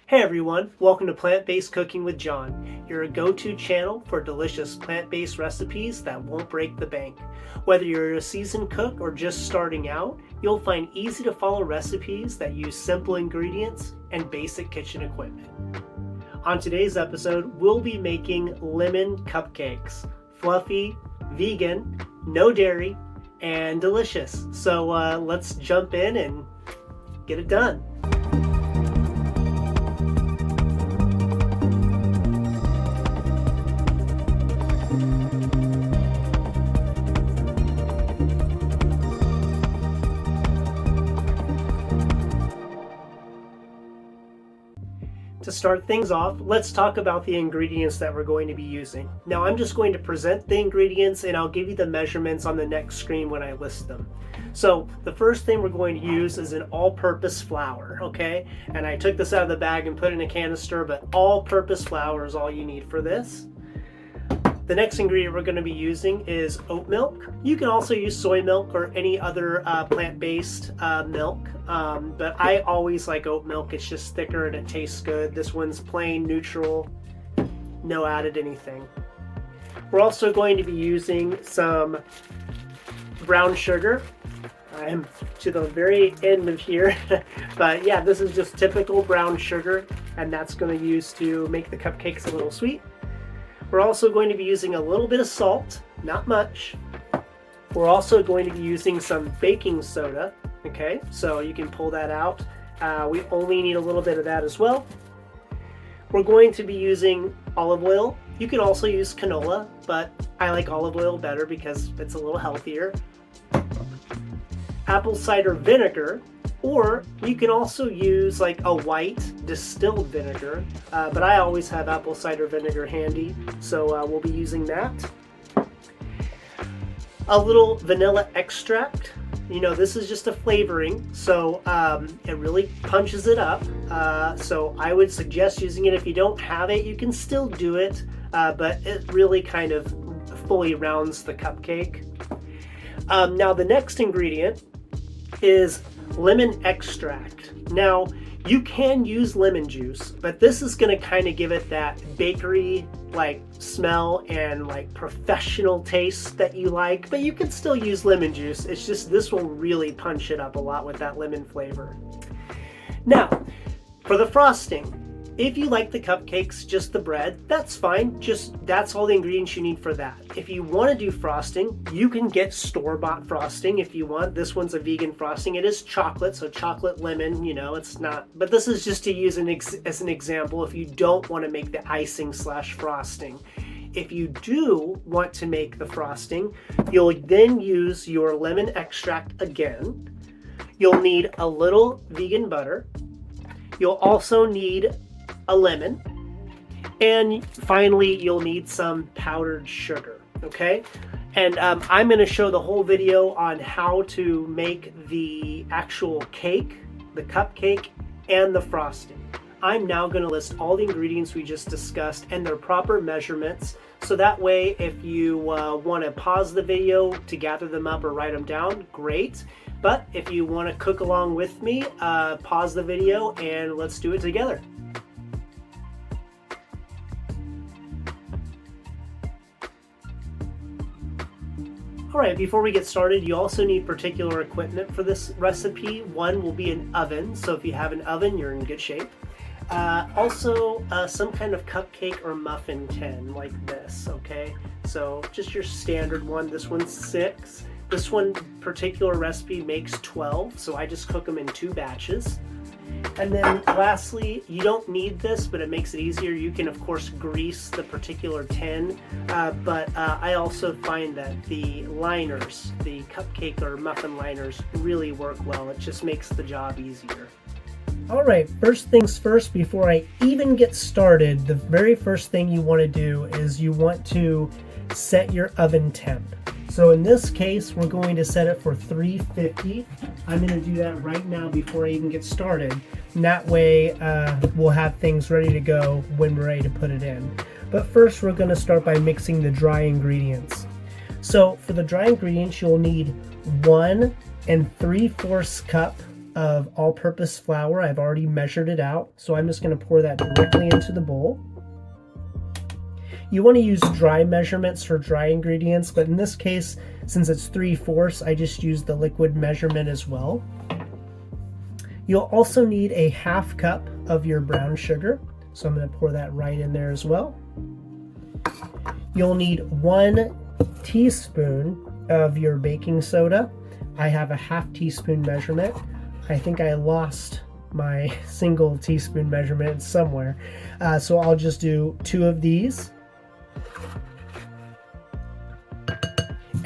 Hey everyone, welcome to Plant-Based Cooking with John, your go-to channel for delicious plant-based recipes that won't break the bank. Whether you're a seasoned cook or just starting out, you'll find easy to follow recipes that use simple ingredients and basic kitchen equipment. On today's episode, we'll be making lemon cupcakes. Fluffy, vegan, no dairy, and delicious. So let's jump in and get it done. To start things off, let's talk about the ingredients that we're going to be using. Now I'm just going to present the ingredients and I'll give you the measurements on the next screen when I list them. So the first thing we're going to use is an all-purpose flour, okay? And I took this out of the bag and put it in a canister, but all-purpose flour is all you need for this. The next ingredient we're going to be using is oat milk. You can also use soy milk or any other plant-based milk, but I always like oat milk. It's just thicker and it tastes good. This one's plain, neutral, no added anything. We're also going to be using some brown sugar. I am to the very end of here, but yeah, this is just typical brown sugar, and that's going to use to make the cupcakes a little sweet. We're also going to be using a little bit of salt, not much. We're also going to be using some baking soda, okay? So you can pull that out. We only need a little bit of that as well. We're going to be using olive oil. You can also use canola, but I like olive oil better because it's a little healthier. Apple cider vinegar, or you can also use like a white distilled vinegar, but I always have apple cider vinegar handy, so we'll be using that. A little vanilla extract. You know, this is just a flavoring, so it really punches it up. So I would suggest using it. If you don't have it, you can still do it, but it really kind of fully rounds the cupcake. Now the next ingredient is lemon extract. Now you can use lemon juice, but this is going to kind of give it that bakery like smell and like professional taste that you like, but you can still use lemon juice. It's just this will really punch it up a lot with that lemon flavor. Now for the frosting, if you like the cupcakes, just the bread, that's fine. That's all the ingredients you need for that. If you want to do frosting, you can get store-bought frosting if you want. This one's a vegan frosting. It is chocolate, so chocolate lemon, you know, it's not, but this is just to use as an example if you don't want to make the icing / frosting. If you do want to make the frosting, you'll then use your lemon extract again. You'll need a little vegan butter. You'll also need a lemon, and finally you'll need some powdered sugar, okay? And I'm going to show the whole video on how to make the actual cake, the cupcake, and the frosting. I'm now going to list all the ingredients we just discussed and their proper measurements, so that way if you want to pause the video to gather them up or write them down, great. But if you want to cook along with me, pause the video and let's do it together. Alright, before we get started, you also need particular equipment for this recipe. One will be an oven, so if you have an oven, you're in good shape. Also, some kind of cupcake or muffin tin like this, okay? So just your standard one. This one's 6. This one particular recipe makes 12, so I just cook them in 2 batches. And then lastly, you don't need this, but it makes it easier. You can of course grease the particular tin, but I also find that the liners, the cupcake or muffin liners, really work well. It just makes the job easier. Alright, first things first, before I even get started, the very first thing you want to do is you want to set your oven temp. So in this case, we're going to set it for 350. I'm going to do that right now before I even get started. And that way we'll have things ready to go when we're ready to put it in. But first we're going to start by mixing the dry ingredients. So for the dry ingredients, you'll need 1 3/4 cup of all-purpose flour. I've already measured it out, so I'm just going to pour that directly into the bowl. You want to use dry measurements for dry ingredients, but in this case, since it's 3/4, I just use the liquid measurement as well. You'll also need a 1/2 cup of your brown sugar, so I'm going to pour that right in there as well. You'll need 1 teaspoon of your baking soda. I have a 1/2 teaspoon measurement. I think I lost my single teaspoon measurement somewhere, so I'll just do 2 of these.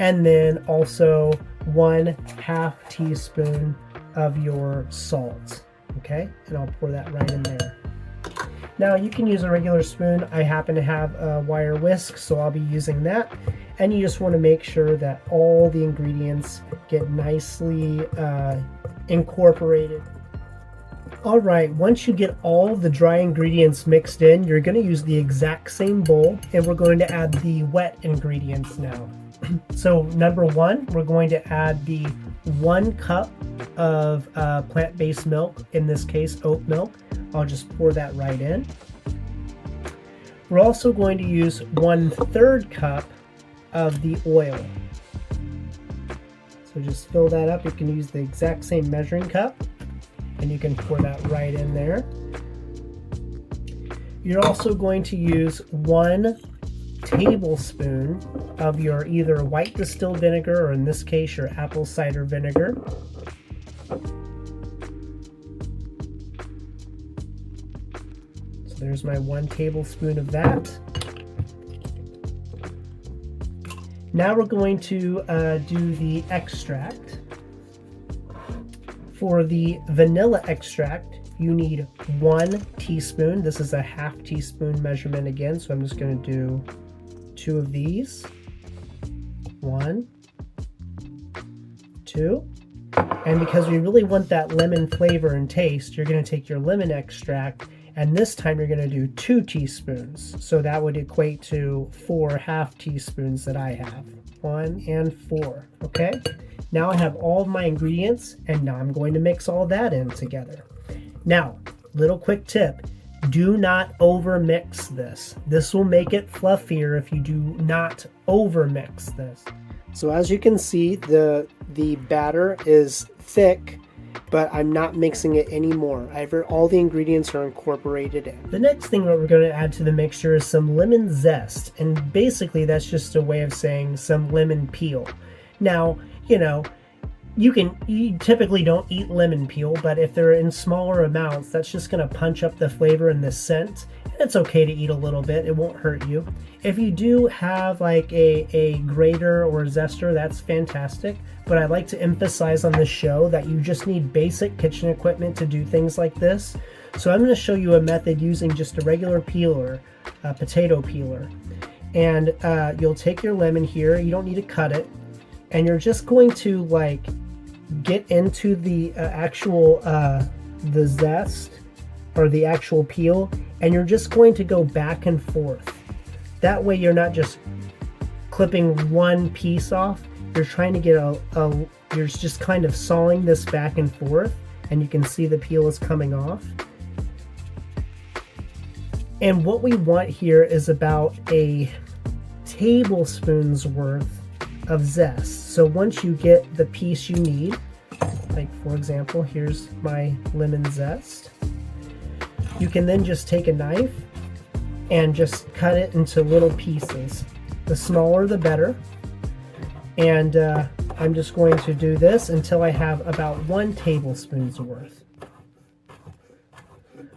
And then also 1/2 teaspoon of your salt, okay? And I'll pour that right in there. Now you can use a regular spoon. I happen to have a wire whisk, so I'll be using that. And you just want to make sure that all the ingredients get nicely incorporated. All right, once you get all the dry ingredients mixed in, you're going to use the exact same bowl, and we're going to add the wet ingredients now. So number 1, we're going to add the 1 cup of plant-based milk, in this case oat milk. I'll just pour that right in. We're also going to use 1/3 cup of the oil. So just fill that up. You can use the exact same measuring cup, and you can pour that right in there. You're also going to use 1 tablespoon of your either white distilled vinegar, or in this case your apple cider vinegar. So there's my 1 tablespoon of that. Now we're going to do the extract. For the vanilla extract, you need 1 teaspoon. This is a 1/2 teaspoon measurement again, so I'm just going to do 2 of these. 1, 2. And because we really want that lemon flavor and taste, you're going to take your lemon extract, and this time you're going to do 2 teaspoons. So that would equate to 4 1/2 teaspoons that I have. 1 and 4. Okay? Now I have all of my ingredients, and now I'm going to mix all that in together. Now, little quick tip. Do not over mix this. This will make it fluffier if you do not over mix this. So as you can see, the batter is thick, but I'm not mixing it anymore. All the ingredients are incorporated in. The next thing that we're going to add to the mixture is some lemon zest, and basically that's just a way of saying some lemon peel. Now, you know, you typically don't eat lemon peel, but if they're in smaller amounts, that's just going to punch up the flavor and the scent. And it's okay to eat a little bit. It won't hurt you. If you do have like a grater or a zester, that's fantastic. But I like to emphasize on this show that you just need basic kitchen equipment to do things like this. So I'm going to show you a method using just a regular peeler, a potato peeler. And you'll take your lemon here. You don't need to cut it. And you're just going to like get into the actual the zest or the actual peel, and you're just going to go back and forth. That way you're not just clipping one piece off. You're trying to get you're just kind of sawing this back and forth, and you can see the peel is coming off. And what we want here is about a tablespoon's worth of zest. So once you get the piece you need, like for example, here's my lemon zest, you can then just take a knife and just cut it into little pieces. The smaller the better. And I'm just going to do this until I have about 1 tablespoon's worth.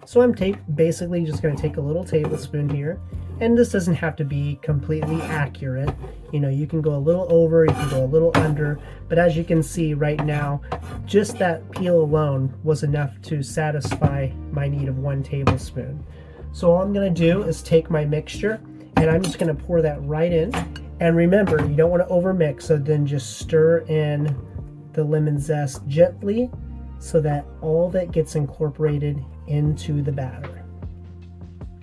So I'm basically just going to take a little tablespoon here, and this doesn't have to be completely accurate. You know, you can go a little over, you can go a little under, but as you can see right now, just that peel alone was enough to satisfy my need of 1 tablespoon. So all I'm going to do is take my mixture, and I'm just going to pour that right in. And remember, you don't want to overmix, so then just stir in the lemon zest gently so that all that gets incorporated into the batter.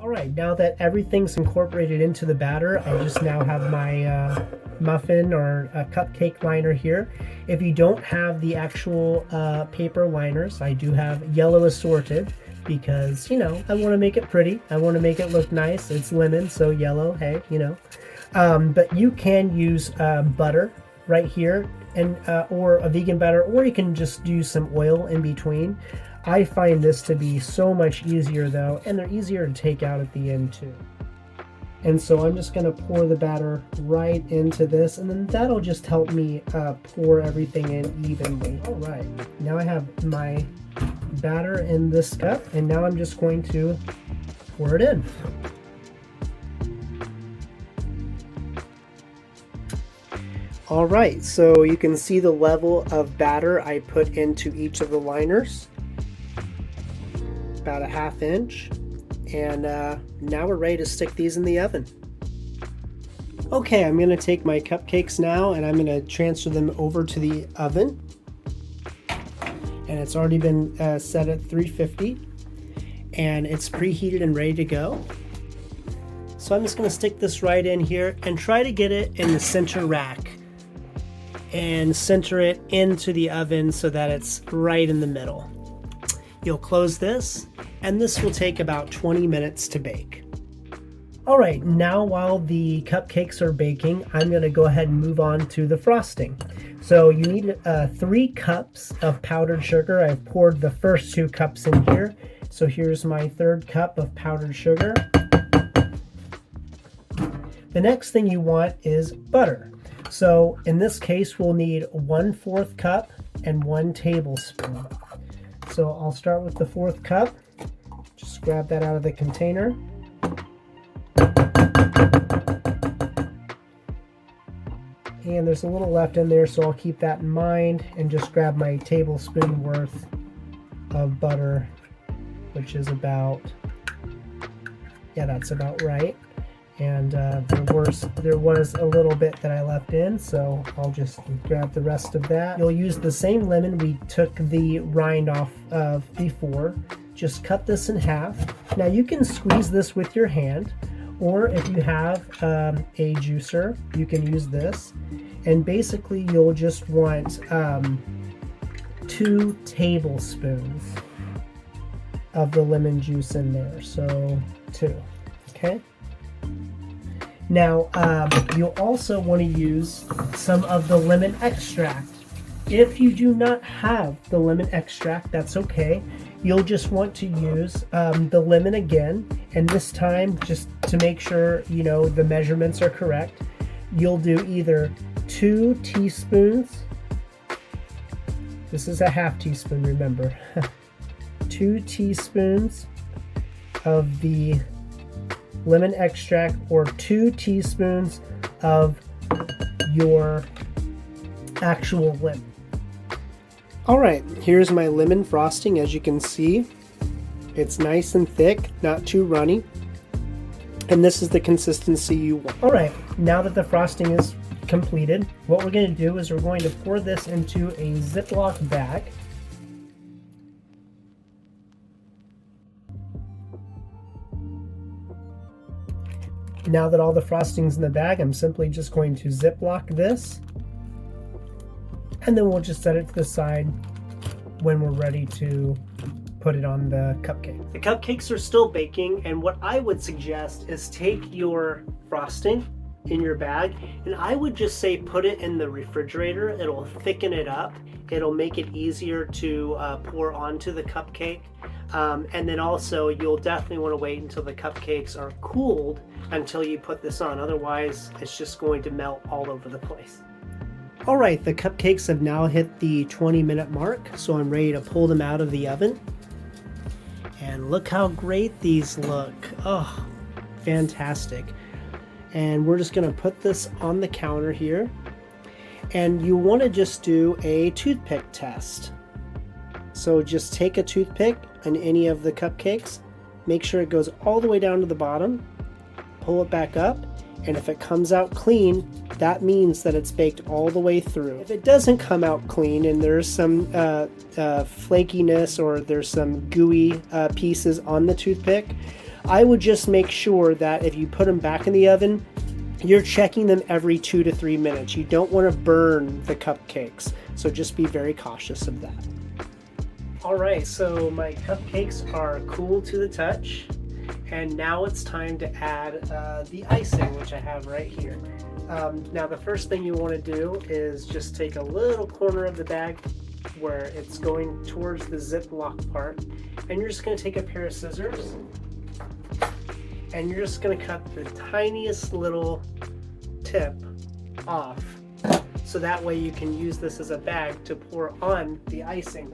All right, now that everything's incorporated into the batter, I just now have my muffin or cupcake liner here. If you don't have the actual paper liners, I do have yellow assorted because, you know, I want to make it pretty. I want to make it look nice. It's lemon, so yellow, hey, you know. But you can use butter right here, and or a vegan butter, or you can just do some oil in between. I find this to be so much easier though, and they're easier to take out at the end too. And so I'm just going to pour the batter right into this, and then that'll just help me pour everything in evenly. All right, now I have my batter in this cup, and now I'm just going to pour it in. All right, so you can see the level of batter I put into each of the liners. About a ½ inch, and now we're ready to stick these in the oven. Okay, I'm going to take my cupcakes now and I'm going to transfer them over to the oven, and it's already been set at 350 and it's preheated and ready to go. So I'm just going to stick this right in here and try to get it in the center rack and center it into the oven so that it's right in the middle. You'll close this, and this will take about 20 minutes to bake. All right, now while the cupcakes are baking, I'm going to go ahead and move on to the frosting. So you need 3 cups of powdered sugar. I've poured the first 2 cups in here. So here's my 3rd cup of powdered sugar. The next thing you want is butter. So in this case, we'll need 1/4 cup and 1 tablespoon. So I'll start with the 4th cup. Just grab that out of the container. And there's a little left in there, so I'll keep that in mind and just grab my tablespoon worth of butter, which is about, yeah, that's about right. And there was a little bit that I left in, so I'll just grab the rest of that. You'll use the same lemon we took the rind off of before. Just cut this in half. Now you can squeeze this with your hand, or if you have a juicer, you can use this. And basically you'll just want 2 tablespoons of the lemon juice in there, so 2, okay? Now, you'll also want to use some of the lemon extract. If you do not have the lemon extract, that's okay. You'll just want to use the lemon again, and this time, just to make sure you know the measurements are correct, you'll do either 2 teaspoons, this is a ½ teaspoon, remember, 2 teaspoons of the lemon extract, or 2 teaspoons of your actual lemon. Alright, here's my lemon frosting. As you can see, it's nice and thick, not too runny, and this is the consistency you want. Alright, now that the frosting is completed, what we're going to do is we're going to pour this into a Ziploc bag. Now that all the frosting's in the bag, I'm simply just going to Ziploc this, and then we'll just set it to the side when we're ready to put it on the cupcake. The cupcakes are still baking, and what I would suggest is take your frosting in your bag, and I would just say put it in the refrigerator. It'll thicken it up. It'll make it easier to pour onto the cupcake. And then also you'll definitely want to wait until the cupcakes are cooled until you put this on. Otherwise, it's just going to melt all over the place. All right, the cupcakes have now hit the 20-minute mark, so I'm ready to pull them out of the oven. And look how great these look. Oh, fantastic. And we're just going to put this on the counter here. And you want to just do a toothpick test. So just take a toothpick on any of the cupcakes, make sure it goes all the way down to the bottom, pull it back up, and if it comes out clean, that means that it's baked all the way through. If it doesn't come out clean and there's some flakiness or there's some gooey pieces on the toothpick, I would just make sure that if you put them back in the oven, you're checking them every 2 to 3 minutes. You don't want to burn the cupcakes, so just be very cautious of that. All right, so my cupcakes are cool to the touch, and now it's time to add the icing, which I have right here. Now the first thing you want to do is just take a little corner of the bag where it's going towards the Ziploc part, and you're just going to take a pair of scissors and you're just going to cut the tiniest little tip off, so that way you can use this as a bag to pour on the icing.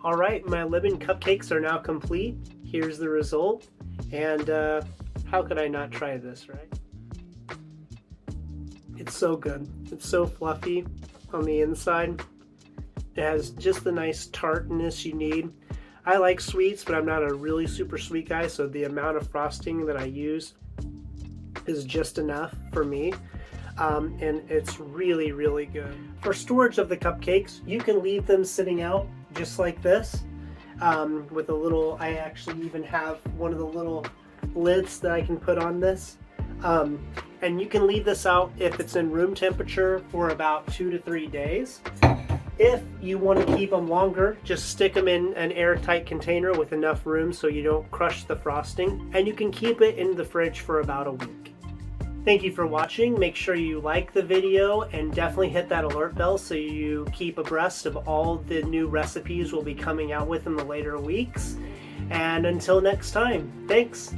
All right, my lemon cupcakes are now complete. Here's the result, and how could I not try this, right? It's so good. It's so fluffy on the inside. It has just the nice tartness you need. I like sweets, but I'm not a really super sweet guy, so the amount of frosting that I use is just enough for me. And it's really, really good. For storage of the cupcakes, you can leave them sitting out just like this, with a little, I actually even have one of the little lids that I can put on this. And you can leave this out if it's in room temperature for about 2 to 3 days. If you want to keep them longer, just stick them in an airtight container with enough room so you don't crush the frosting, and you can keep it in the fridge for about a week. Thank you for watching. Make sure you like the video and definitely hit that alert bell so you keep abreast of all the new recipes we'll be coming out with in the later weeks. And until next time, thanks.